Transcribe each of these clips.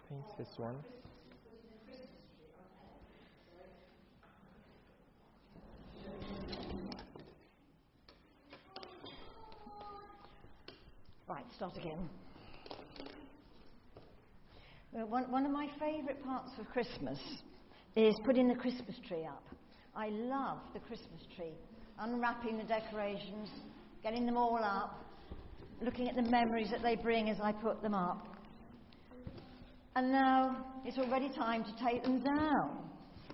think it's this one. Right, start again. Well, one of my favourite parts of Christmas is putting the Christmas tree up. I love the Christmas tree. Unwrapping the decorations, getting them all up, looking at the memories that they bring as I put them up. And now it's already time to take them down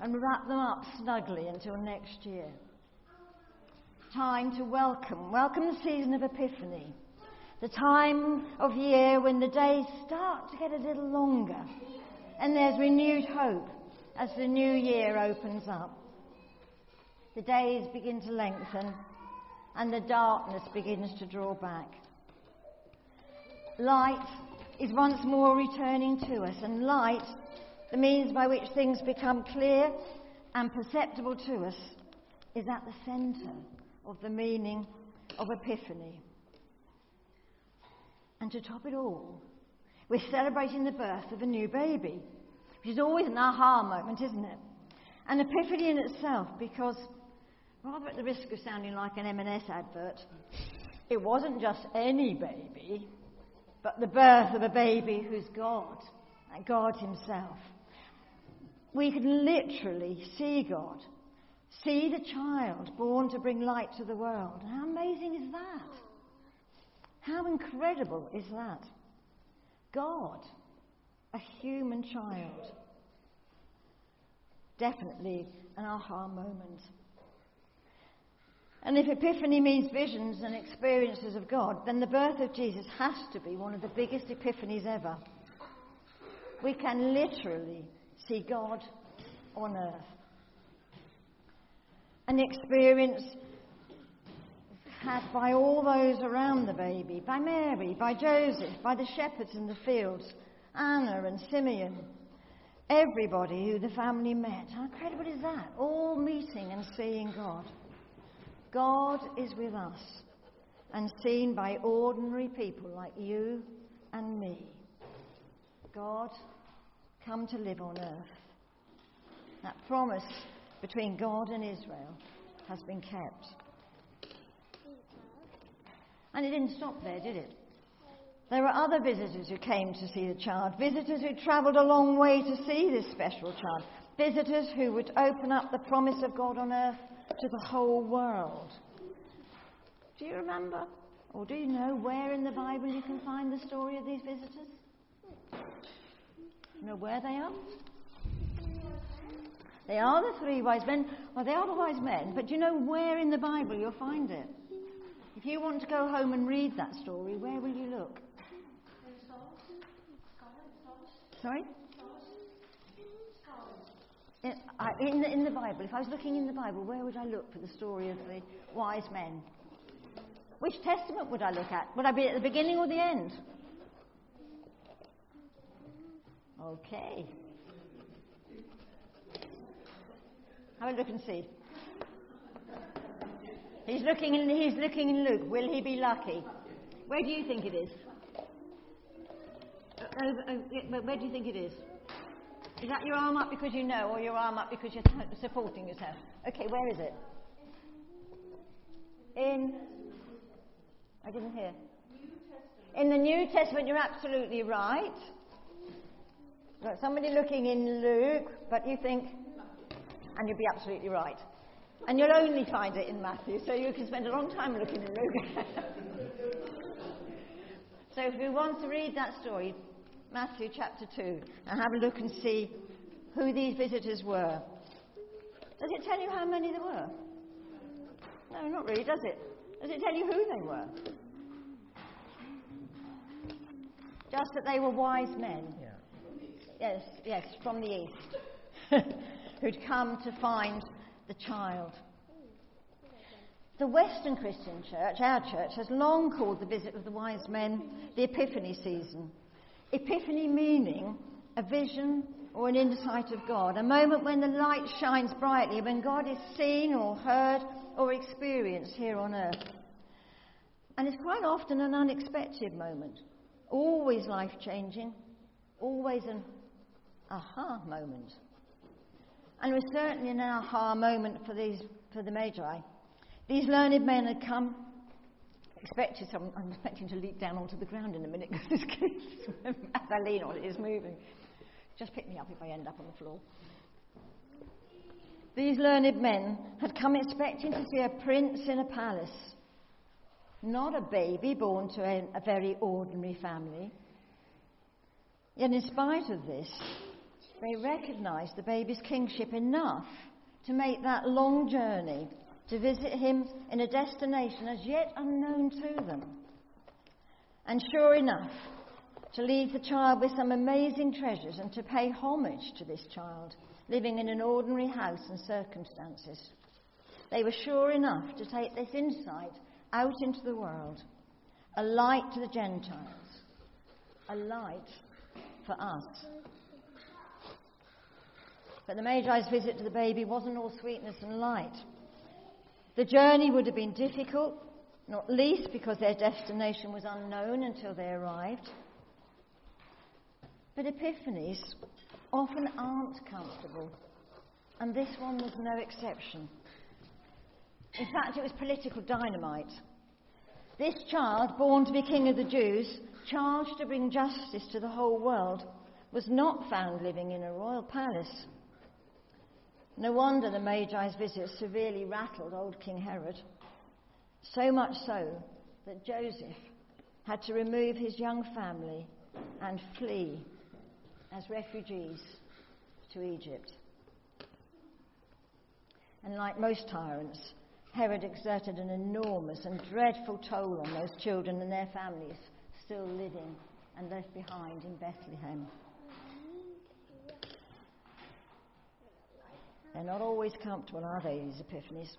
and wrap them up snugly until next year. Time to welcome the season of Epiphany. The time of year when the days start to get a little longer and there's renewed hope as the new year opens up. The days begin to lengthen and the darkness begins to draw back. Light is once more returning to us, and light, the means by which things become clear and perceptible to us, is at the centre of the meaning of Epiphany. And to top it all, we're celebrating the birth of a new baby, which is always an aha moment, isn't it? An epiphany in itself, because, rather at the risk of sounding like an M&S advert, it wasn't just any baby, but the birth of a baby who's God, and God himself. We can literally see God, see the child born to bring light to the world. How amazing is that? How incredible is that? God, a human child. Definitely an aha moment. And if Epiphany means visions and experiences of God, then the birth of Jesus has to be one of the biggest epiphanies ever. We can literally see God on earth. An experience had by all those around the baby, by Mary, by Joseph, by the shepherds in the fields, Anna and Simeon, everybody who the family met. How incredible is that? All meeting and seeing God. God is with us and seen by ordinary people like you and me. God, come to live on earth. That promise between God and Israel has been kept. And it didn't stop there, did it? There were other visitors who came to see the child, visitors who travelled a long way to see this special child, visitors who would open up the promise of God on earth to the whole world. Do you remember, or do you know where in the Bible you can find the story of these visitors? You know where they are? They are the three wise men. Well, they are the wise men, but do you know where in the Bible you'll find it? If you want to go home and read that story, where will you look? Sorry? In the Bible. If I was looking in the Bible, where would I look for the story of the wise men? Which testament would I look at? Would I be at the beginning or the end? Okay. Have a look and see. He's looking in Luke. Will he be lucky? Where do you think it is? Where do you think it is? Is that your arm up because you know, or your arm up because you're supporting yourself? Okay, where is it? I didn't hear. In the New Testament, you're absolutely right. Got somebody looking in Luke, but you think, and you'll be absolutely right. And you'll only find it in Matthew, so you can spend a long time looking in Luke. So if we want to read that story, Matthew chapter 2, and have a look and see who these visitors were. Does it tell you how many there were? No, not really, does it? Does it tell you who they were? Just that they were wise men. Yeah. Yes, from the east, who'd come to find the child. The Western Christian Church, our church, has long called the visit of the wise men the Epiphany season. Epiphany meaning a vision or an insight of God, a moment when the light shines brightly, when God is seen or heard or experienced here on earth. And it's quite often an unexpected moment, always life-changing, always an aha moment. And it was certainly an aha moment for the Magi. These learned men had come, I'm expecting to leap down onto the ground in a minute because this keeps, as I lean on it, is moving. Just pick me up if I end up on the floor. These learned men had come expecting to see a prince in a palace, not a baby born to a very ordinary family. Yet in spite of this, they recognised the baby's kingship enough to make that long journey to visit him in a destination as yet unknown to them. And sure enough, to leave the child with some amazing treasures and to pay homage to this child living in an ordinary house and circumstances. They were sure enough to take this insight out into the world, a light to the Gentiles, a light for us. But the Magi's visit to the baby wasn't all sweetness and light. The journey would have been difficult, not least because their destination was unknown until they arrived. But epiphanies often aren't comfortable, and this one was no exception. In fact, it was political dynamite. This child, born to be king of the Jews, charged to bring justice to the whole world, was not found living in a royal palace. No wonder the Magi's visit severely rattled old King Herod, so much so that Joseph had to remove his young family and flee as refugees to Egypt. And like most tyrants, Herod exerted an enormous and dreadful toll on those children and their families still living and left behind in Bethlehem. They're not always comfortable, are they, these epiphanies?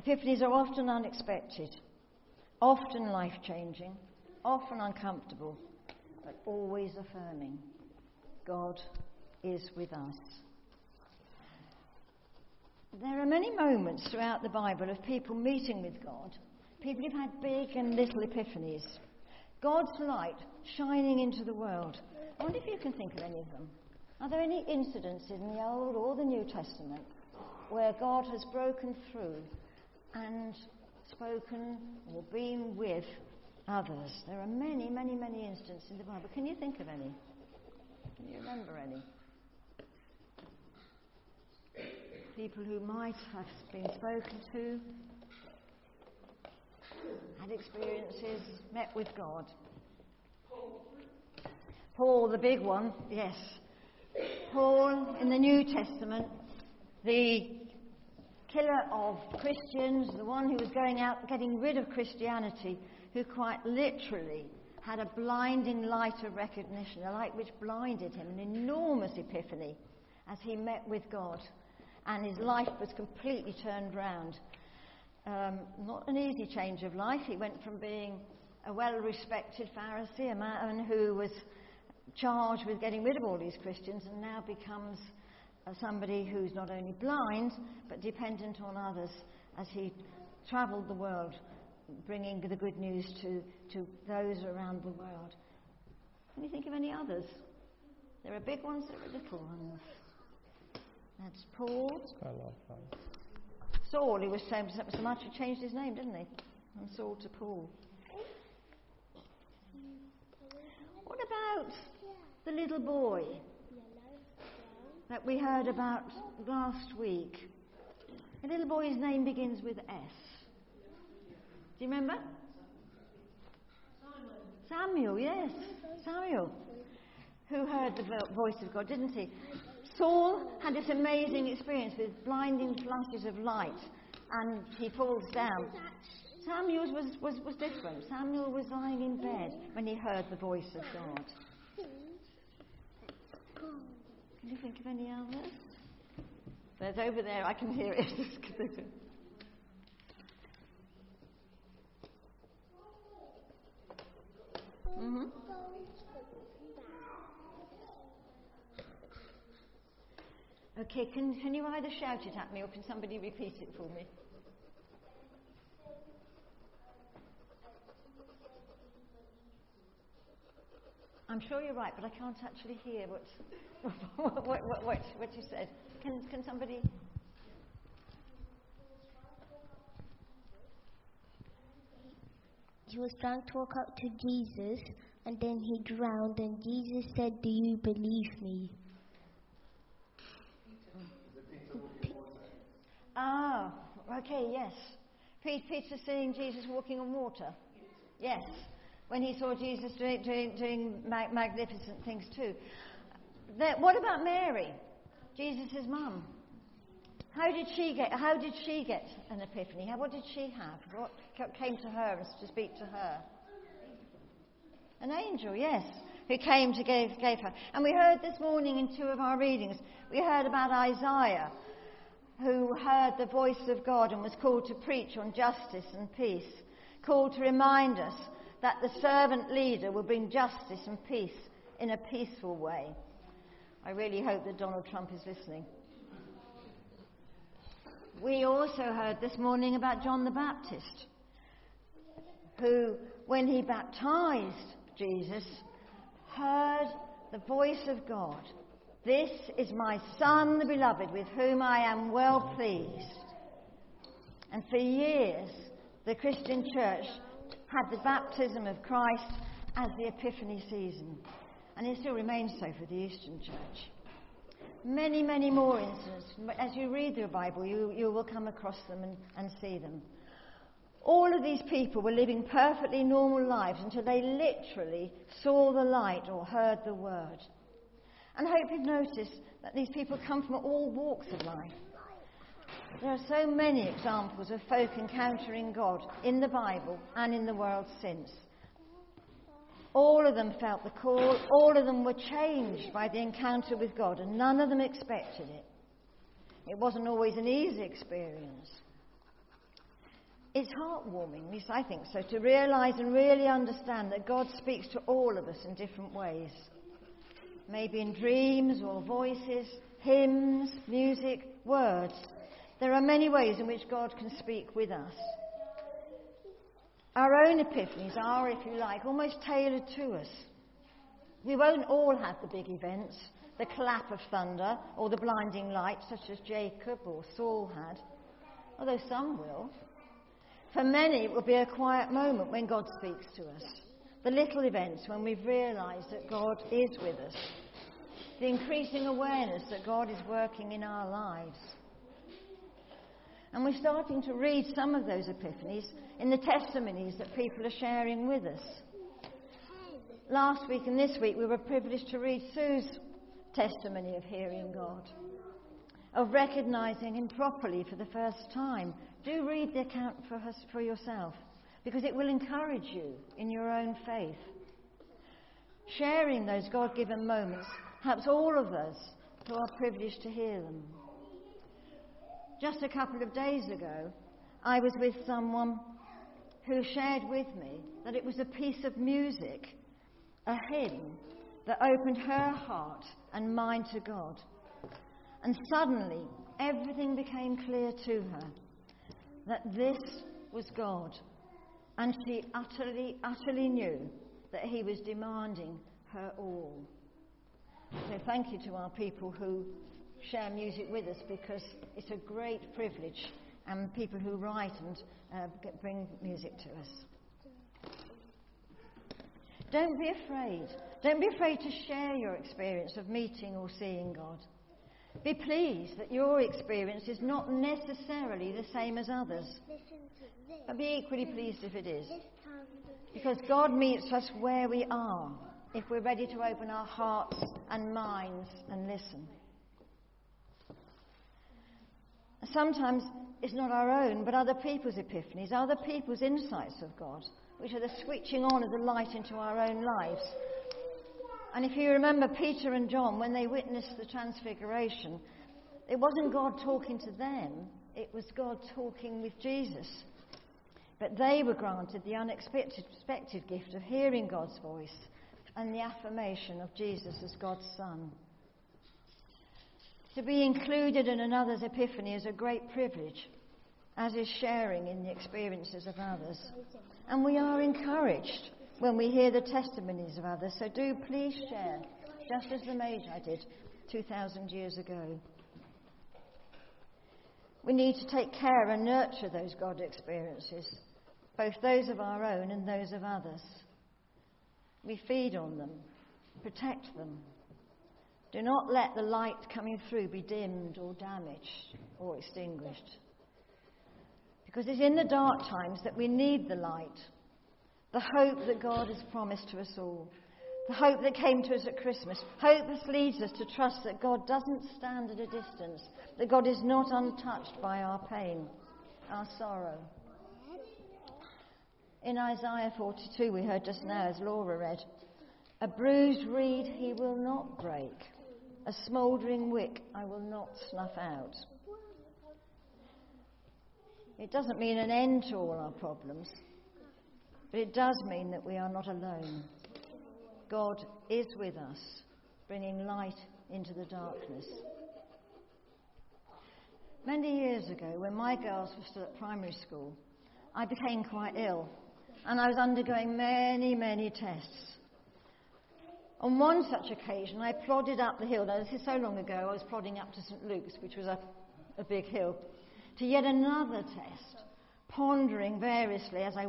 Epiphanies are often unexpected, often life-changing, often uncomfortable, but always affirming. God is with us. There are many moments throughout the Bible of people meeting with God, people who've had big and little epiphanies. God's light shining into the world. I wonder if you can think of any of them. Are there any incidences in the Old or the New Testament where God has broken through and spoken or been with others? There are many, many, many instances in the Bible. Can you think of any? Can you remember any? People who might have been spoken to, had experiences, met with God. Paul, the big one, yes. Paul in the New Testament, the killer of Christians, the one who was going out getting rid of Christianity, who quite literally had a blinding light of recognition, a light which blinded him, an enormous epiphany as he met with God, and his life was completely turned round. Not an easy change of life. He went from being a well-respected Pharisee, a man who was charged with getting rid of all these Christians, and now becomes somebody who's not only blind but dependent on others as he travelled the world bringing the good news to those around the world. Can you think of any others? There are big ones, there are little ones. That's Paul. It's quite a lot of fun. Saul, he was so much he changed his name, didn't he? From Saul to Paul. What about the little boy that we heard about last week? The little boy's name begins with S. Do you remember? Samuel, yes. Samuel, who heard the voice of God, didn't he? Saul had this amazing experience with blinding flashes of light, and he falls down. Samuel's was different. Samuel was lying in bed when he heard the voice of God. Can you think of any others? There's over there, I can hear it. Mm-hmm. Okay, can you either shout it at me or can somebody repeat it for me? I'm sure you're right, but I can't actually hear what you said. Can somebody? He was trying to walk up to Jesus, and then he drowned, and Jesus said, "Do you believe me?" Ah, okay, yes. Peter seeing Jesus walking on water. Yes. When he saw Jesus doing magnificent things too. What about Mary, Jesus' mum? How did she get an epiphany? What did she have? What came to her to speak to her? An angel, yes, who came to gave her. And we heard this morning in two of our readings, we heard about Isaiah, who heard the voice of God and was called to preach on justice and peace, called to remind us that the servant leader will bring justice and peace in a peaceful way. I really hope that Donald Trump is listening. We also heard this morning about John the Baptist, who, when he baptized Jesus, heard the voice of God. "This is my Son, the beloved, with whom I am well pleased." And for years, the Christian church had the baptism of Christ as the Epiphany season. And it still remains so for the Eastern Church. Many, many more incidents. As you read the Bible, you will come across them and see them. All of these people were living perfectly normal lives until they literally saw the light or heard the word. And I hope you've noticed that these people come from all walks of life. There are so many examples of folk encountering God in the Bible and in the world since. All of them felt the call, all of them were changed by the encounter with God, and none of them expected it. It wasn't always an easy experience. It's heartwarming, at least I think so, to realise and really understand that God speaks to all of us in different ways. Maybe in dreams or voices, hymns, music, words. There are many ways in which God can speak with us. Our own epiphanies are, if you like, almost tailored to us. We won't all have the big events, the clap of thunder or the blinding light such as Jacob or Saul had, although some will. For many, it will be a quiet moment when God speaks to us. The little events when we've realised that God is with us. The increasing awareness that God is working in our lives. And we're starting to read some of those epiphanies in the testimonies that people are sharing with us. Last week and this week we were privileged to read Sue's testimony of hearing God, of recognising him properly for the first time. Do read the account for yourself, because it will encourage you in your own faith. Sharing those God-given moments helps all of us who are privileged to hear them. Just a couple of days ago, I was with someone who shared with me that it was a piece of music, a hymn, that opened her heart and mind to God. And suddenly, everything became clear to her, that this was God. And she utterly, utterly knew that he was demanding her all. So thank you to our people who share music with us, because it's a great privilege, and people who write and bring music to us. Don't be afraid. Don't be afraid to share your experience of meeting or seeing God. Be pleased that your experience is not necessarily the same as others. But be equally pleased if it is. Because God meets us where we are, if we're ready to open our hearts and minds and listen. Sometimes it's not our own, but other people's epiphanies, other people's insights of God, which are the switching on of the light into our own lives. And if you remember Peter and John, when they witnessed the transfiguration, it wasn't God talking to them, it was God talking with Jesus. But they were granted the unexpected gift of hearing God's voice and the affirmation of Jesus as God's Son. To be included in another's epiphany is a great privilege, as is sharing in the experiences of others. And we are encouraged when we hear the testimonies of others. So do please share, just as the Magi did 2,000 years ago. We need to take care and nurture those God experiences, both those of our own and those of others. We feed on them, protect them. Do not let the light coming through be dimmed or damaged or extinguished. Because it's in the dark times that we need the light, the hope that God has promised to us all, the hope that came to us at Christmas. Hope that leads us to trust that God doesn't stand at a distance, that God is not untouched by our pain, our sorrow. In Isaiah 42, we heard just now, as Laura read, a bruised reed he will not break, a smouldering wick I will not snuff out. It doesn't mean an end to all our problems, but it does mean that we are not alone. God is with us, bringing light into the darkness. Many years ago, when my girls were still at primary school, I became quite ill, and I was undergoing many, many tests. On one such occasion, I plodded up the hill. Now, this is so long ago, I was plodding up to St Luke's, which was a big hill, to yet another test, pondering variously as I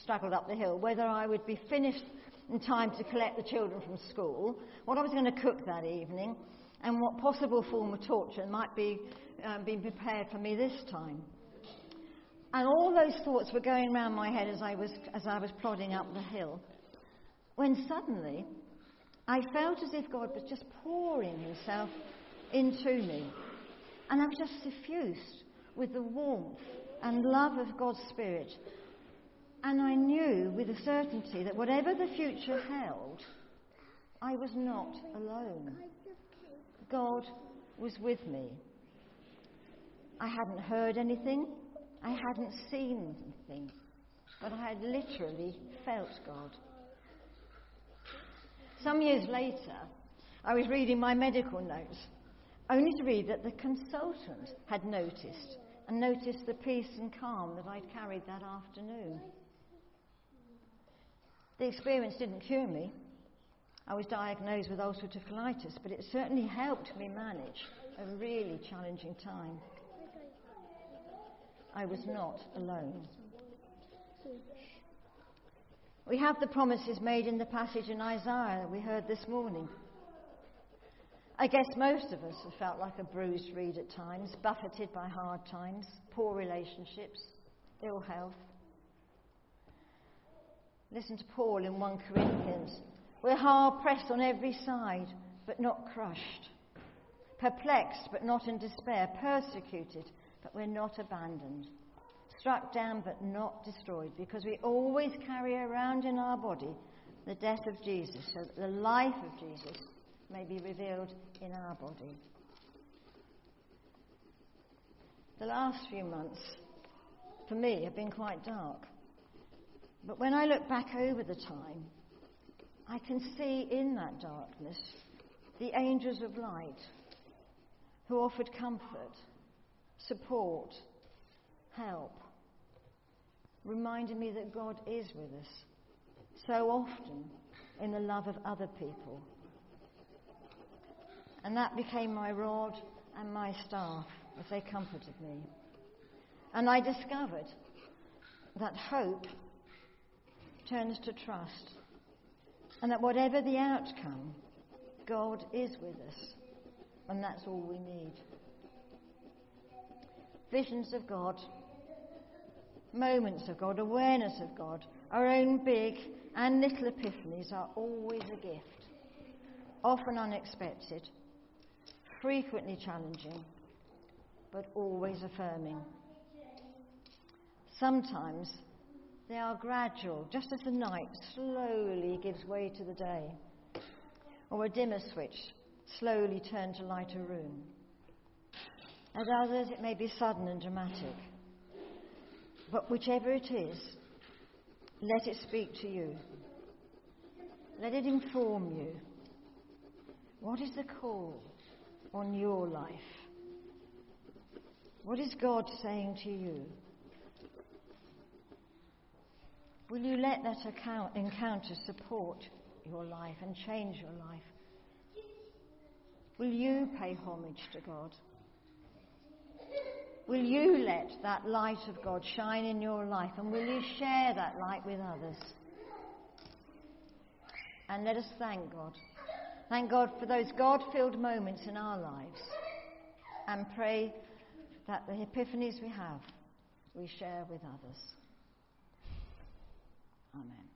struggled up the hill whether I would be finished in time to collect the children from school, what I was going to cook that evening, and what possible form of torture might be being prepared for me this time. And all those thoughts were going round my head as I was plodding up the hill, when suddenly I felt as if God was just pouring himself into me, and I was just suffused with the warmth and love of God's Spirit. And I knew with a certainty that whatever the future held, I was not alone. God was with me. I hadn't heard anything, I hadn't seen anything, but I had literally felt God. Some years later, I was reading my medical notes, only to read that the consultant had noticed the peace and calm that I'd carried that afternoon. The experience didn't cure me. I was diagnosed with ulcerative colitis, but it certainly helped me manage a really challenging time. I was not alone. We have the promises made in the passage in Isaiah that we heard this morning. I guess most of us have felt like a bruised reed at times, buffeted by hard times, poor relationships, ill health. Listen to Paul in 1 Corinthians. We're hard pressed on every side, but not crushed. Perplexed, but not in despair. Persecuted, but we're not abandoned. Struck down, but not destroyed, because we always carry around in our body the death of Jesus, so that the life of Jesus may be revealed in our body. The last few months, for me, have been quite dark. But when I look back over the time, I can see in that darkness the angels of light who offered comfort, support, help, reminding me that God is with us so often in the love of other people. And that became my rod and my staff as they comforted me. And I discovered that hope turns to trust, and that whatever the outcome, God is with us, and that's all we need. Visions of God, moments of God, awareness of God, our own big and little epiphanies are always a gift, often unexpected, frequently challenging, but always affirming. Sometimes they are gradual, just as the night slowly gives way to the day, or a dimmer switch slowly turns to light a room. At others it may be sudden and dramatic. But whichever it is, let it speak to you. Let it inform you. What is the call on your life? What is God saying to you? Will you let that encounter support your life and change your life? Will you pay homage to God? Will you let that light of God shine in your life, and will you share that light with others? And let us thank God. Thank God for those God-filled moments in our lives, and pray that the epiphanies we have, we share with others. Amen.